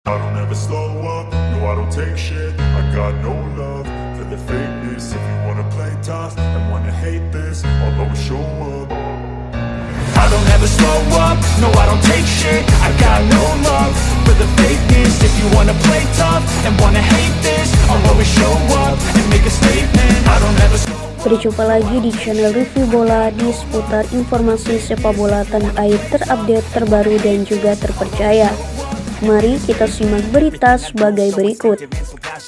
I don't ever slow up, no I don't take shit. I got no love for the fakeness. If you wanna play tough and wanna hate this, I'll always show up. I don't ever slow up, no I don't take shit. I got no love for the fakeness. If you wanna play tough and wanna hate this, I'll always show up and make a statement. I don't ever slow up. Berjumpa lagi di channel review bola di seputar informasi sepak bola tanah air terupdate, terbaru dan juga terpercaya. Mari kita simak berita sebagai berikut.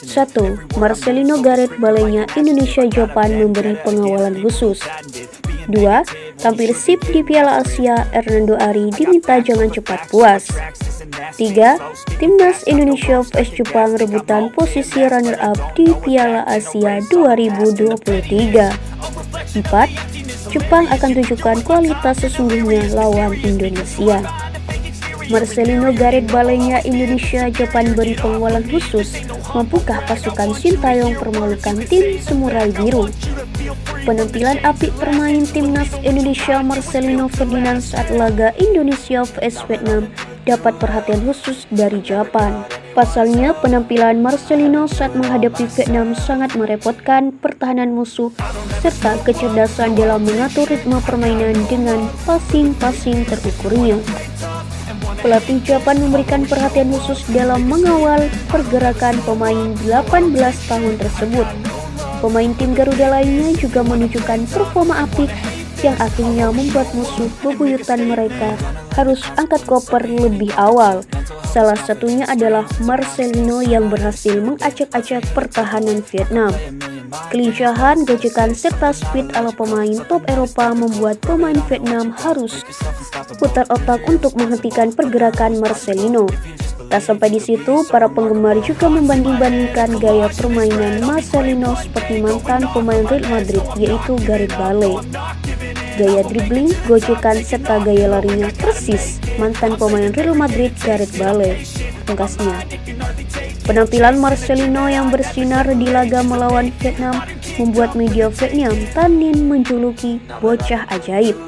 1. Marcelino Gareth Balenya Indonesia Japan memberi pengawalan khusus. 2. Tampil sip di Piala Asia, Hernando Ari diminta jangan cepat puas. 3. Timnas Indonesia vs Jepang rebutan posisi runner-up di Piala Asia 2023. 4. Jepang akan tunjukkan kualitas sesungguhnya lawan Indonesia. Marcelino Gareth Balenya Indonesia Japan beri pengawalan khusus. Mampukah pasukan Sintayong permalukan tim Samurai Biru? Penampilan apik pemain timnas Indonesia Marcelino Ferdinand saat laga Indonesia vs Vietnam dapat perhatian khusus dari Japan. Pasalnya, penampilan Marcelino saat menghadapi Vietnam sangat merepotkan pertahanan musuh serta kecerdasan dalam mengatur ritme permainan dengan passing-passing terukurnya. Pelatih Japan memberikan perhatian khusus dalam mengawal pergerakan pemain 18 tahun tersebut. Pemain tim Garuda lainnya juga menunjukkan performa apik yang akhirnya membuat musuh bebuyutan mereka harus angkat koper lebih awal. Salah satunya adalah Marcelino yang berhasil mengacak-acak pertahanan Vietnam. Kelincahan, gojekan, serta speed ala pemain top Eropa membuat pemain Vietnam harus putar otak untuk menghentikan pergerakan Marcelino. Tak sampai di situ, para penggemar juga membanding-bandingkan gaya permainan Marcelino seperti mantan pemain Real Madrid yaitu Gareth Bale. Gaya dribbling, gojekan, serta gaya larinya persis mantan pemain Real Madrid Gareth Bale. Pungkasnya, penampilan Marcelino yang bersinar di laga melawan Vietnam membuat media Vietnam tanin menjuluki bocah ajaib.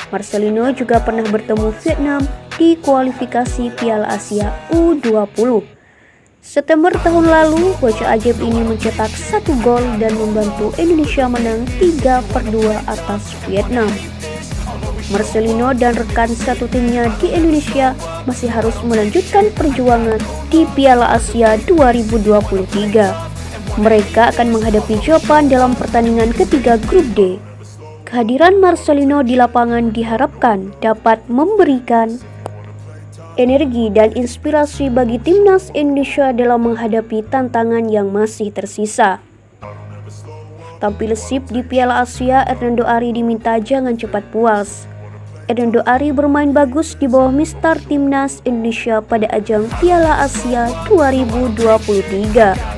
Marcelino juga pernah bertemu Vietnam di kualifikasi Piala Asia U20. September tahun lalu, bocah ajaib ini mencetak 1 gol dan membantu Indonesia menang 3-2 atas Vietnam. Marcelino dan rekan satu timnya di Indonesia masih harus melanjutkan perjuangan di Piala Asia 2023. Mereka akan menghadapi Jepang dalam pertandingan ketiga grup D. Kehadiran Marcelino di lapangan diharapkan dapat memberikan energi dan inspirasi bagi timnas Indonesia dalam menghadapi tantangan yang masih tersisa. Tampil sip di Piala Asia, Hernando Ari diminta jangan cepat puas. Hernando Ari bermain bagus di bawah Mister Timnas Indonesia pada ajang Piala Asia 2023.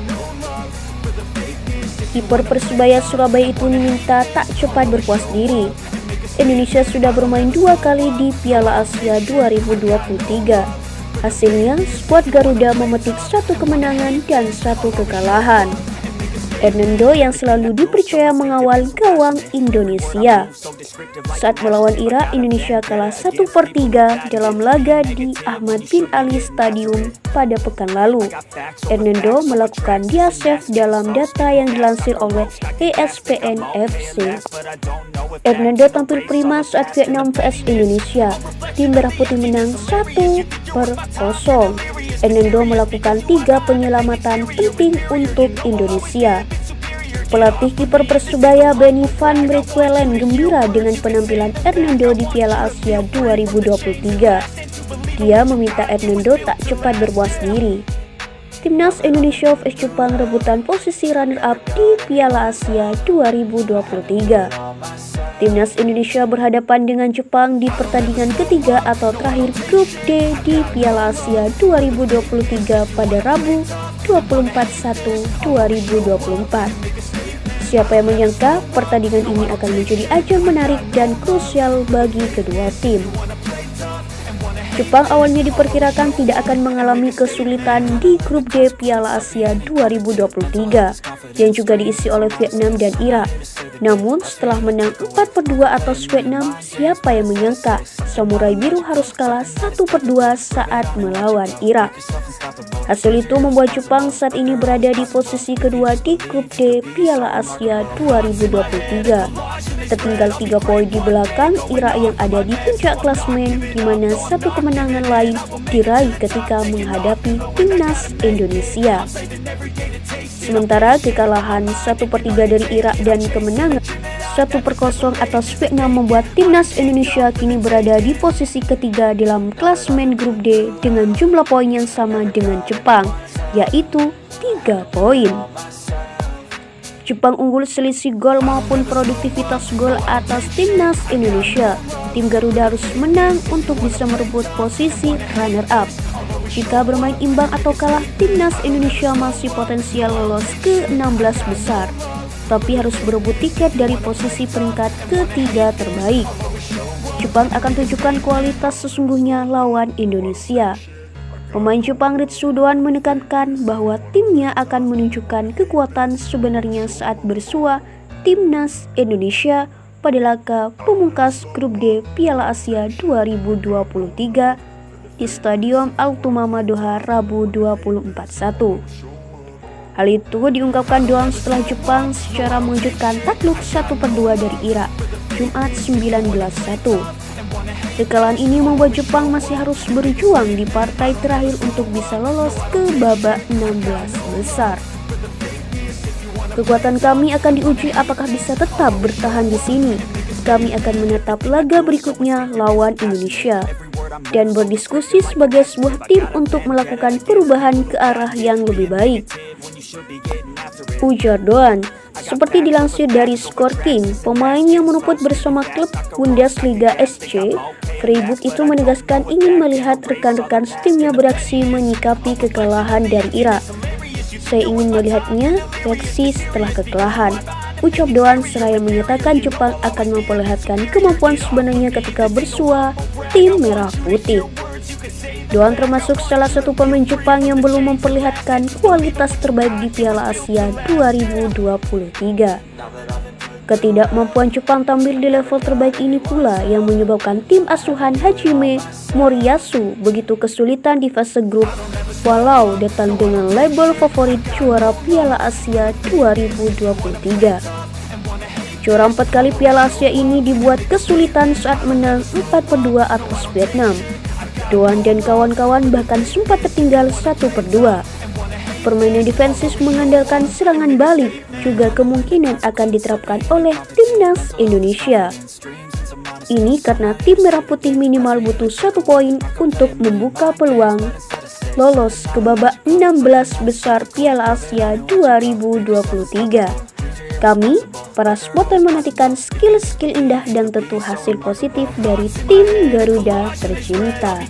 Kiper Persebaya Surabaya itu diminta tak cepat berpuas diri. Indonesia sudah bermain 2 kali di Piala Asia 2023. Hasilnya, skuad Garuda memetik 1 kemenangan dan 1 kekalahan. Hernando yang selalu dipercaya mengawal gawang Indonesia. Saat melawan Irak, Indonesia kalah 1/3 dalam laga di Ahmad bin Ali Stadium pada pekan lalu. Hernando melakukan diasef dalam data yang dilansir oleh ESPN FC. Hernando tampil prima saat Vietnam vs Indonesia. Tim Merah Putih menang 1-0. Hernando melakukan 3 penyelamatan penting untuk Indonesia. Pelatih kiper Persebaya Benny van Breukelen gembira dengan penampilan Hernando di Piala Asia 2023. Dia meminta Hernando tak cepat berpuas diri. Timnas Indonesia vs Jepang rebutan posisi runner-up di Piala Asia 2023. Timnas Indonesia berhadapan dengan Jepang di pertandingan ketiga atau terakhir grup D di Piala Asia 2023 pada Rabu 24/1/2024. Siapa yang menyangka pertandingan ini akan menjadi ajang menarik dan krusial bagi kedua tim. Jepang awalnya diperkirakan tidak akan mengalami kesulitan di grup D Piala Asia 2023 yang juga diisi oleh Vietnam dan Irak. Namun setelah menang 4-2 atas Vietnam, siapa yang menyangka Samurai Biru harus kalah 1-2 saat melawan Irak. Hasil itu membuat Jepang saat ini berada di posisi kedua di grup D Piala Asia 2023. Tertinggal 3 poin di belakang Irak yang ada di puncak klasemen, di mana satu kemenangan lain diraih ketika menghadapi timnas Indonesia. Sementara kekalahan 1/3 dari Irak dan kemenangan 1-0 atas Vietnam membuat timnas Indonesia kini berada di posisi ketiga dalam klasemen grup D dengan jumlah poin yang sama dengan Jepang, yaitu 3 poin. Jepang unggul selisih gol maupun produktivitas gol atas timnas Indonesia. Tim Garuda harus menang untuk bisa merebut posisi runner-up. Jika bermain imbang atau kalah, timnas Indonesia masih potensial lolos ke 16 besar, tapi harus berebut tiket dari posisi peringkat ketiga terbaik. Jepang akan tunjukkan kualitas sesungguhnya lawan Indonesia. Pemain Jepang Ritsu Doan menekankan bahwa timnya akan menunjukkan kekuatan sebenarnya saat bersua timnas Indonesia pada laga pemungkas grup D Piala Asia 2023 di Stadion Al-Tumama Doha Rabu 24/1. Hal itu diungkapkan Doan setelah Jepang secara mengejutkan takluk 1-2 dari Irak Jumat 19/1. Kekalahan ini membuat Jepang masih harus berjuang di partai terakhir untuk bisa lolos ke babak 16 besar. Kekuatan kami akan diuji apakah bisa tetap bertahan di sini. Kami akan menatap laga berikutnya lawan Indonesia dan berdiskusi sebagai sebuah tim untuk melakukan perubahan ke arah yang lebih baik, ujar Doan. Seperti dilansir dari Score King, pemain yang merumput bersama klub Bundesliga SC Freiburg itu menegaskan ingin melihat rekan-rekan timnya beraksi menyikapi kekalahan dari Irak. Saya ingin melihatnya reaksi setelah kekalahan, ucap Doan seraya menyatakan Jepang akan memperlihatkan kemampuan sebenarnya ketika bersua tim merah putih. Doan termasuk salah satu pemain Jepang yang belum memperlihatkan kualitas terbaik di Piala Asia 2023. Ketidakmampuan Jepang tampil di level terbaik ini pula yang menyebabkan tim asuhan Hajime Moriyasu begitu kesulitan di fase grup walau datang dengan label favorit juara Piala Asia 2023. Juara 4 kali Piala Asia ini dibuat kesulitan saat menang 4-2 atas Vietnam. Doan dan kawan-kawan bahkan sempat tertinggal 1-2. Permainan defensif mengandalkan serangan balik juga kemungkinan akan diterapkan oleh timnas Indonesia. Ini karena tim merah putih minimal butuh 1 poin untuk membuka peluang lolos ke babak 16 besar Piala Asia 2023. Kami, para supporter, menantikan skill-skill indah dan tentu hasil positif dari tim Garuda tercinta.